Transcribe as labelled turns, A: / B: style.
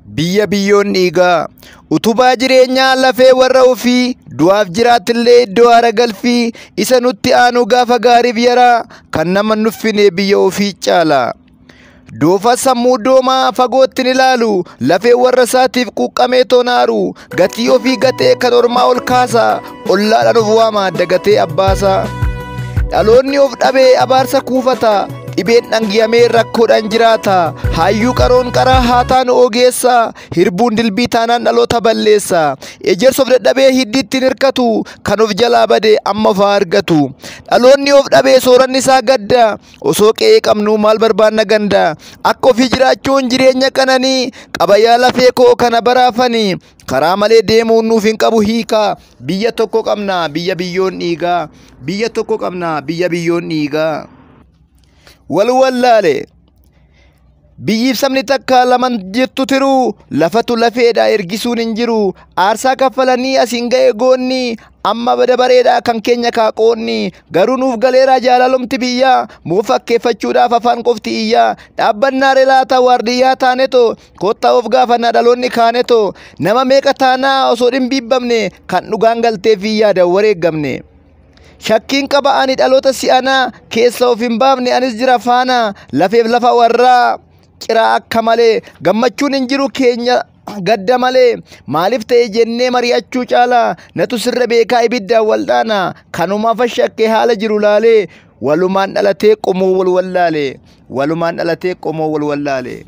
A: Biyya biyyoon dhiigaa utubaa jireenyaa lafee warra ofii du'aaf jiraatillee iddoo haara galfii isa nutti aanu gaafa gaariif yaraa kan nama nuffine biyya ofii caala. Doofa sammuu doomaa fagoottin ilaalu lafee warra isaatiif quuqqamee tonaaru gatii ofii gatee kan ormaa ol kaasa ollaadhaan of waama dagatee abbaasa. Dhaloonni of dhabee abaarsa kuufata dhibeen dhangiyamee rakkoodhaan jiraata. Hayyuu qaroon qaraa haa taanu ogeessa hirbuun dilbii taanaan dhaloota balleessa. Ejersa of dadhabee hiddiitti hirkatu kan of jalaa bade amma fa'aa argatu. Dhaloonni of dhabee sooranni isaa gadda osoo qe'ee qabnu maal barbaanna ganda. Akka ofii jiraachuun jireenya qananii qabayyaa lafee koo kana baraafanii karaa malee deemuun nuuf hin qabu hiika. Biyya tokko qabna biyya biyyoon dhiigaa. Biyya tokko qabna biyya biyyoon dhiigaa. Walwallaale biyyiif sabni takka laman jettu tiru lafatu lafeedha ergisuun hin jiru. Aarsaa kaffalanii asiin ga'e goonni amma bada bareedha kan keenya kaaqoonni. Garuu nuuf galeeraa jaalalumti biyya muu fakkeeffachuudhaaf afaan qofti iyyaa. Dhaabbannaa relaata waardiyyaa taaneto kottaa of gaafannaa dhaloonni kaaneto. Nama meeqa taanaa osoo dhimbiibbamne kan dhugaan galteef yaada wareeggamne. Shakkiin qaba ani dhaloota si'anaa keessa of hin baafne anis jira faana lafeef lafa warraa ciraa akka malee gammachuun hin jiru keenya gadda malee maaliif ta'e jennee mari'achuu caala natu sirra beekaa ibiddaan waldhaana kanumaaf shakkee haala jiru laalee walumaan dhalatee qomoo wal wallaale.